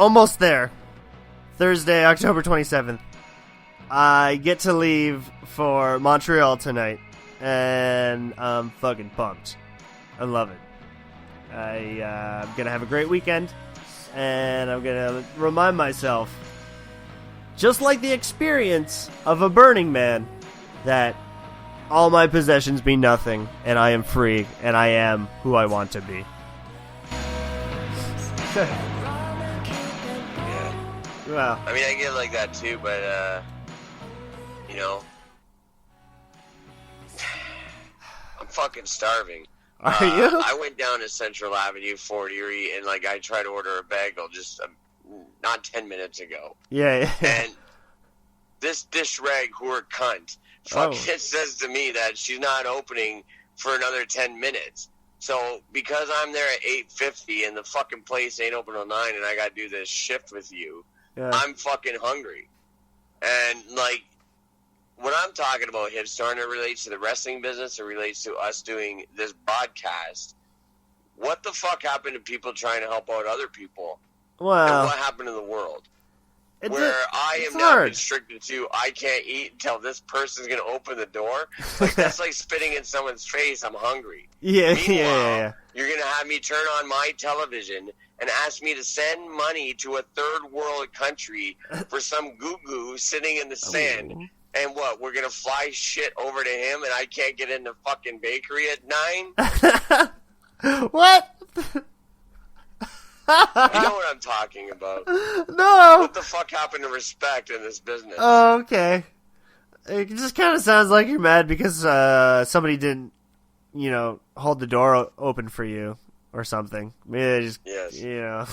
almost there. Thursday, October 27th. I get to leave for Montreal tonight, and I'm fucking pumped. I love it. I'm going to have a great weekend, and I'm going to remind myself, just like the experience of a Burning Man, that all my possessions mean nothing, and I am free, and I am who I want to be. Well, I mean, I get like that too, but, you know, I'm fucking starving. Are you? I went down to Central Avenue, Fort Erie, and, like, I tried to order a bagel just not 10 minutes ago. Yeah. And this dish rag whore cunt fucking says to me that she's not opening for another 10 minutes. So, because I'm there at 8:50 and the fucking place ain't open till 9 and I gotta do this shift with you, I'm fucking hungry. And, like, what I'm talking about, Hipster, and it relates to the wrestling business, it relates to us doing this podcast. What the fuck happened to people trying to help out other people? Well, And what happened to the world? Where I am now restricted to, I can't eat until this person's going to open the door. Like, that's like spitting in someone's face, I'm hungry. Yeah. You're going to have me turn on my television and ask me to send money to a third world country for some goo-goo sitting in the sand. And what, we're going to fly shit over to him and I can't get in the fucking bakery at 9? What? You know what I'm talking about. No. What the fuck happened to respect in this business? Oh, okay. It just kind of sounds like you're mad because somebody didn't, hold the door open for you or something. Maybe just, Yeah.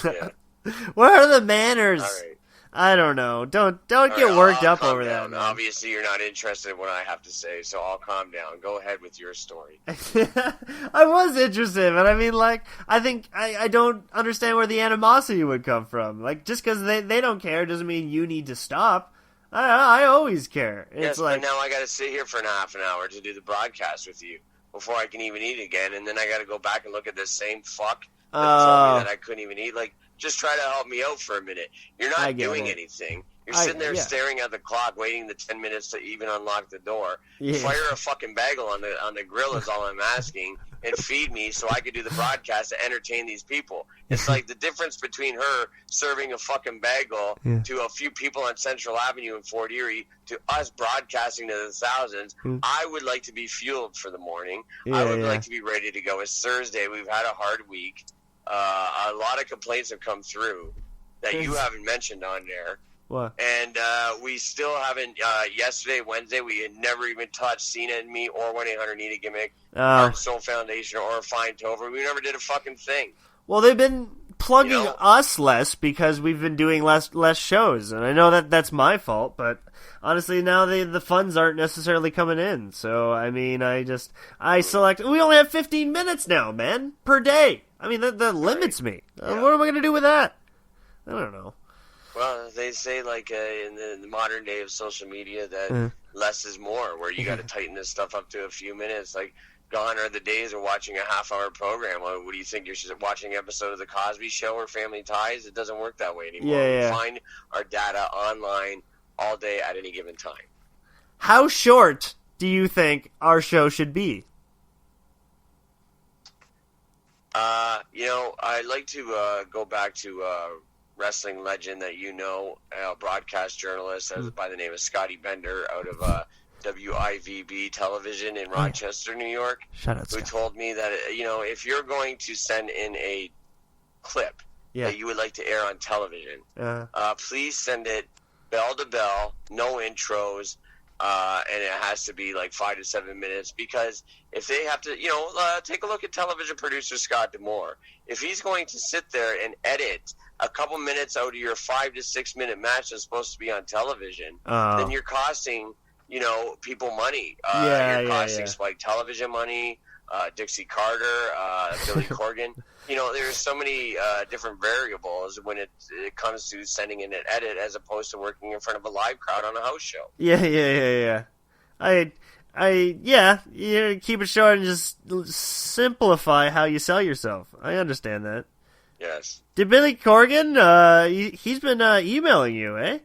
What are the manners? All right. I don't know. Don't get worked up over that. Man. Obviously, you're not interested in what I have to say, so I'll calm down. Go ahead with your story. I was interested, but I mean, like, I think I don't understand where the animosity would come from. Like, just because they don't care doesn't mean you need to stop. I always care. It's like, but now I got to sit here for half an hour to do the broadcast with you before I can even eat again, and then I got to go back and look at this same fuck that told me that I couldn't even eat. Like, just try to help me out for a minute. You're not doing anything. You're sitting there staring at the clock, waiting the 10 minutes to even unlock the door. Yeah. Fire a fucking bagel on the grill is all I'm asking, and feed me so I could do the broadcast to entertain these people. It's like the difference between her serving a fucking bagel to a few people on Central Avenue in Fort Erie to us broadcasting to the thousands. I would like to be fueled for the morning. I would like to be ready to go. It's Thursday. We've had a hard week. A lot of complaints have come through that you haven't mentioned on there. What? And we still haven't, yesterday, Wednesday, we had never even touched Cena and Me or 1-800-NEED a Gimmick, or Soul Foundation, or Fine Tover. We never did a fucking thing. Well, they've been plugging us less because we've been doing less shows. And I know that's my fault, but honestly, now the funds aren't necessarily coming in. So, I mean, I select, we only have 15 minutes now, man, per day. I mean, that limits me. Yeah. What am I going to do with that? I don't know. Well, they say, like, in the modern day of social media that less is more, where you got to tighten this stuff up to a few minutes. Like, gone are the days of watching a half-hour program. What do you think? You're just watching an episode of The Cosby Show or Family Ties? It doesn't work that way anymore. We find our data online all day at any given time. How short do you think our show should be? I'd like to go back to wrestling legend that broadcast journalist by the name of Scotty Bender out of WIVB television in Rochester, New York, who told me that, if you're going to send in a clip that you would like to air on television, please send it bell to bell, no intros, and it has to be like 5 to 7 minutes, because if they have to, take a look at television producer Scott D'Amore. If he's going to sit there and edit a couple minutes out of your 5 to 6 minute match that's supposed to be on television, then you're costing, people money. You're costing Spike Television money, Dixie Carter, Billy Corgan. There's so many different variables when it comes to sending in an edit as opposed to working in front of a live crowd on a house show. Yeah. You keep it short and just simplify how you sell yourself. I understand that. Yes. Did Billy Corgan, he's been emailing you, eh?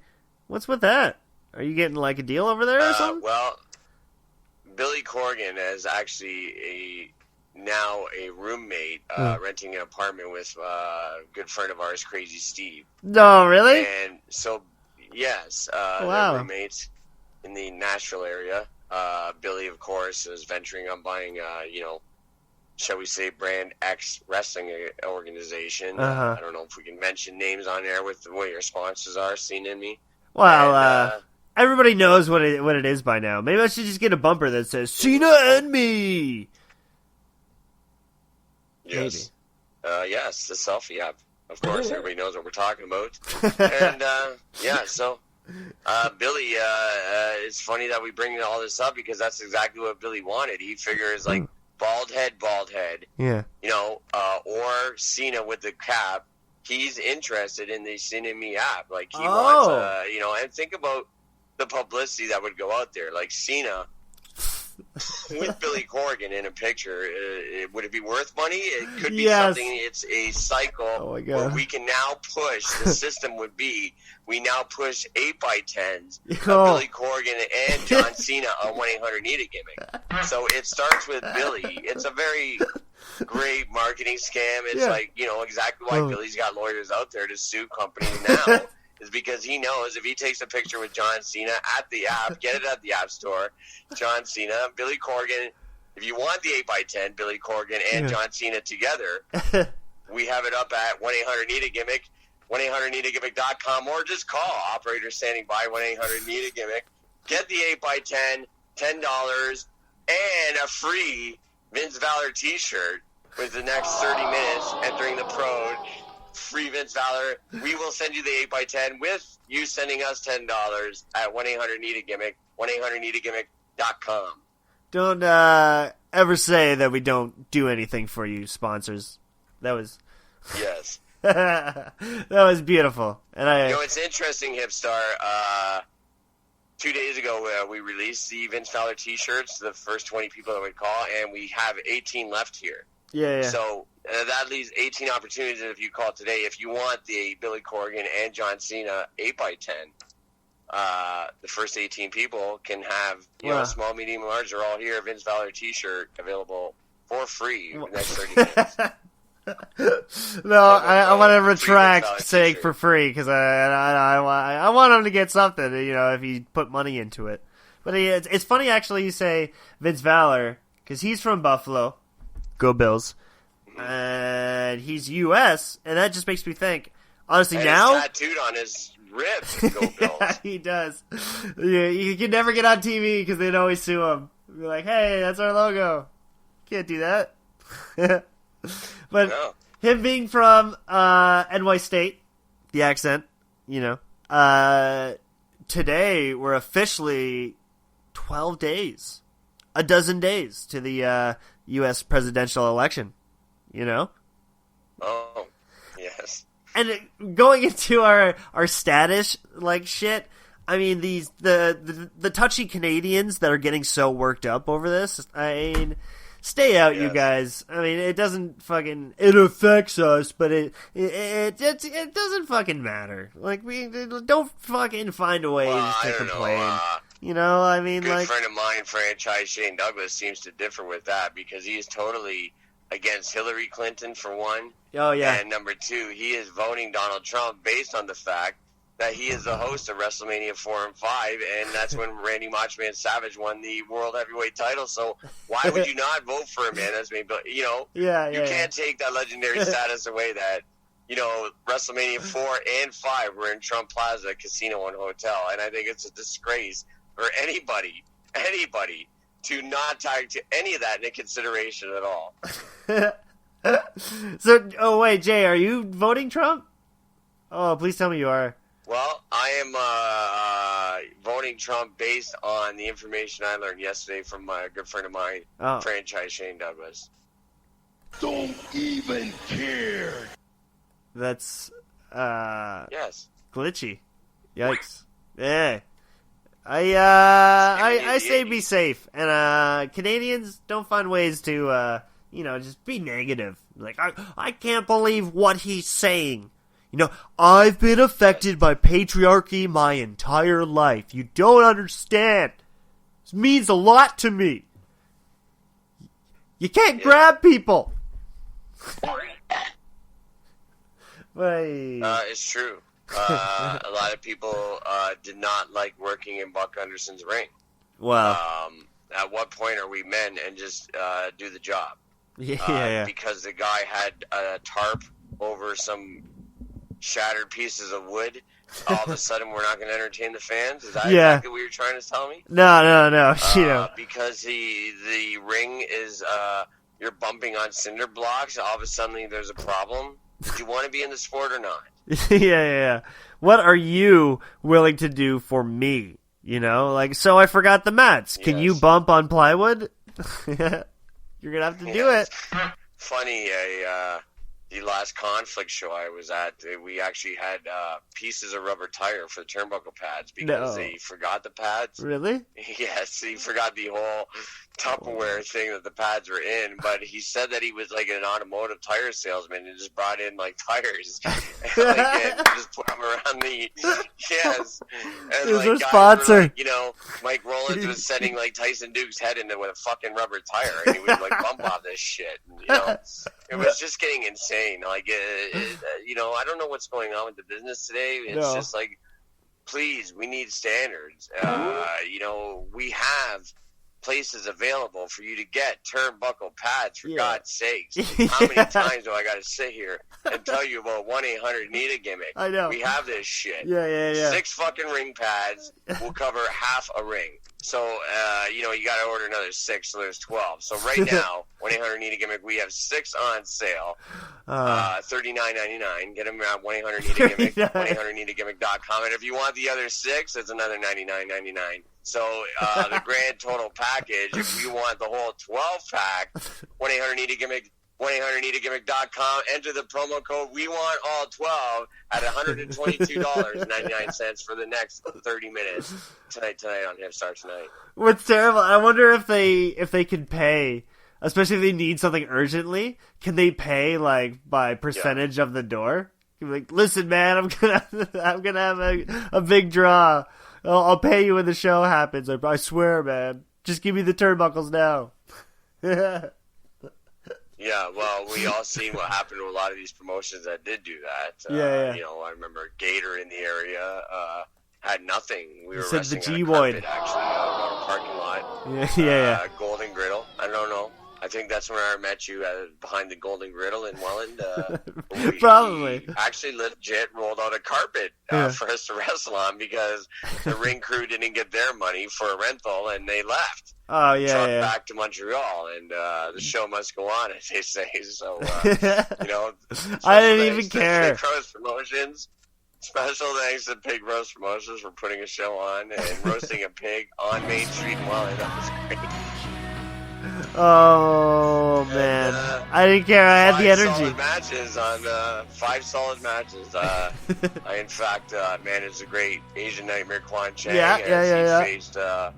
What's with that? Are you getting like a deal over there or something? Well, Billy Corgan is actually now a roommate renting an apartment with a good friend of ours, Crazy Steve. No, really? And so, yes, Wow. they're roommates in the Nashville area. Billy, of course, is venturing on buying, shall we say, Brand X wrestling organization. I don't know if we can mention names on there with what your sponsors are, Cena and me. Well, everybody knows what it is by now. Maybe I should just get a bumper that says Cena and me. Yes. Yes, the selfie app. Of course, everybody knows what we're talking about. And, so Billy, it's funny that we bring all this up because that's exactly what Billy wanted. He figures, like, bald head. Yeah. Or Cena with the cap. He's interested in the Cena and Me app. Like, he wants, and think about the publicity that would go out there. Like, Cena with Billy Corgan in a picture, would it be worth money? It could be something. It's a cycle where we can now push. The system would be we now push 8x10s Billy Corgan and John Cena on 1-800-NEED-A gimmick. So it starts with Billy. It's a very great marketing scam. It's like, exactly why Billy's got lawyers out there to sue companies now. Is because he knows if he takes a picture with John Cena at the app, get it at the App Store, John Cena, Billy Corgan, if you want the 8x10, Billy Corgan and John Cena together, we have it up at 1-800-NEED-A-GIMMICK, 1-800-NEED-A-GIMMICK.com, or just call operator standing by 1-800-NEED-A-GIMMICK. Get the 8x10, $10, and a free Vince Valor t-shirt with the next 30 minutes entering the Pro. Free Vince Valor. We will send you the 8x10 with you sending us $10 at 1-800-NEED-A-GIMMICK, 1-800-NEED-A-GIMMICK.com. Don't ever say that we don't do anything for you, sponsors. That was... Yes. That was beautiful. And it's interesting, Hipstar. 2 days ago, we released the Vince Valor t-shirts, the first 20 people that we call, and we have 18 left here. Yeah. So that leaves 18 opportunities if you call today. If you want the Billy Corgan and John Cena 8x10, the first 18 people can have, small, medium, large are all here. Vince Valor t-shirt available for free in the next 30 minutes. No, I want to retract saying for free because I want him to get something, if he put money into it. But it's funny, actually, you say Vince Valor because he's from Buffalo. Go Bills. And he's U.S., and that just makes me think, honestly, and now... he's tattooed on his ribs, Go Bills. Yeah, he does. Yeah, he can never get on TV because they'd always sue him. Be like, hey, that's our logo. Can't do that. But him being from NY State, the accent, today we're officially 12 days. A dozen days to the U.S. presidential election, Oh, yes. And going into our status, like, shit, I mean, the touchy Canadians that are getting so worked up over this, I mean, stay out, you guys. I mean, it doesn't fucking, it affects us, but it doesn't fucking matter. Like, we don't fucking find a way to complain. I mean, good friend of mine, franchise Shane Douglas, seems to differ with that because he is totally against Hillary Clinton, for one. Oh, yeah. And number two, he is voting Donald Trump based on the fact that he is the host of WrestleMania 4 and 5, and that's when Randy Macho Man Savage won the World Heavyweight title. So why would you not vote for him, man? That's me. But, you can't take that legendary status away that, WrestleMania 4 and 5 were in Trump Plaza Casino and Hotel. And I think it's a disgrace for anybody to not take to any of that into consideration at all. So, wait, Jay, are you voting Trump? Oh, please tell me you are. Well, I am voting Trump based on the information I learned yesterday from a good friend of mine, franchise Shane Douglas. Don't even care. That's, yes. glitchy. Yikes. Yeah. I say be safe, and Canadians don't find ways to just be negative. Like, I can't believe what he's saying. I've been affected by patriarchy my entire life. You don't understand. This means a lot to me. You can't grab people. It's true. A lot of people did not like working in Buck Anderson's ring. Wow. At what point are we men and just do the job? Yeah. Because the guy had a tarp over some shattered pieces of wood. All of a sudden, we're not going to entertain the fans? Is that exactly what you're trying to tell me? No. Because the ring is you're bumping on cinder blocks. All of a sudden, there's a problem. Do you want to be in the sport or not? Yeah. What are you willing to do for me? So I forgot the mats. Can you bump on plywood? You're going to have to do it. Funny, the last conflict show I was at, we actually had pieces of rubber tire for the turnbuckle pads because they forgot the pads. Really? Yes, he forgot the whole Tupperware thing that the pads were in, but he said that he was like an automotive tire salesman and just brought in like tires and just put them around the and was like a sponsor. Like, Mike Rollins was sending like Tyson Duke's head into with a fucking rubber tire and he would like bump off this shit and, it was just getting insane. Like I don't know what's going on with the business today. It's just like, please, we need standards. We have places available for you to get turnbuckle pads, for God's sakes. How many times do I got to sit here and tell you about 1-800-NEED-A-GIMMICK? I know. We have this shit. Yeah. 6 fucking ring pads will cover half a ring. So, you got to order another 6, so there's 12. So right now, 1-800-NEED-A-GIMMICK, we have 6 on sale, $39.99. Get them at 1-800-NEED-A-GIMMICK, 1-800-NEED-A-GIMMICK.com. And if you want the other 6, it's another $99.99. So the grand total package, if you want the whole 12-pack, 1-800-NEED-A-GIMMICK, 1-800-NEED-A-GIMMICK.com. Enter the promo code We Want All 12 at $122.99 for the next 30 minutes tonight on Hip Star Tonight. What's terrible? I wonder if they can pay, especially if they need something urgently. Can they pay like by percentage of the door? Like, listen, man, I'm gonna have a big draw. I'll pay you when the show happens. I swear, man. Just give me the turnbuckles now. Yeah, well, we all seen what happened to a lot of these promotions that did do that. I remember Gator in the area had nothing. We were wrestling on a carpet, actually, on a parking lot. Yeah. Golden Griddle. I don't know. I think that's when I met you behind the Golden Griddle in Welland. Probably. We actually legit rolled out a carpet for us to wrestle on because the ring crew didn't get their money for a rental and they left. Oh, yeah. Back to Montreal, and the show must go on, as they say. So, I didn't even care. Pig Roast Promotions. Special thanks to Pig Roast Promotions for putting a show on and roasting a pig on Main Street in Welland. That was great. Oh, man. I didn't care. I had the energy. 5 solid matches. I, in fact, managed the great Asian Nightmare Quan Chang Yeah. He faced the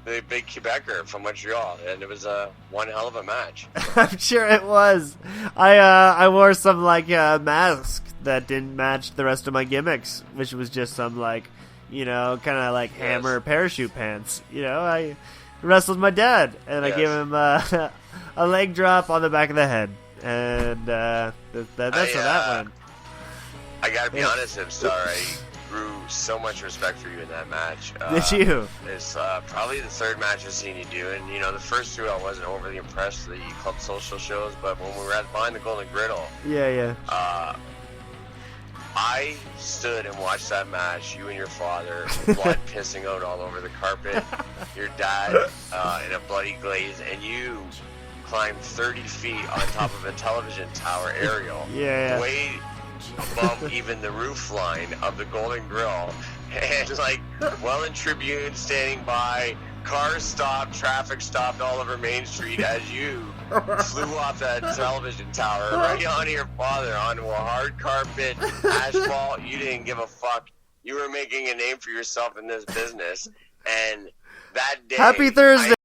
big Quebecer from Montreal, and it was one hell of a match. I'm sure it was. I wore some mask that didn't match the rest of my gimmicks, which was just some kind of hammer parachute pants. I wrestled my dad, and I gave him a leg drop on the back of the head, and that's how that went. I gotta be honest, I'm sorry. I grew so much respect for you in that match. Did you? It's probably the 3rd match I've seen you do, and the first 2 I wasn't overly impressed with the club social shows, but when we were behind the Golden Griddle, I stood and watched that match, you and your father, blood pissing out all over the carpet, your dad in a bloody glaze, and you climbed 30 feet on top of a television tower aerial, way above even the roof line of the Golden Grill, and Welland Tribune standing by, cars stopped, traffic stopped all over Main Street as you flew off that television tower right onto your father, onto a hard carpet, asphalt. You didn't give a fuck. You were making a name for yourself in this business, and that day, Happy Thursday.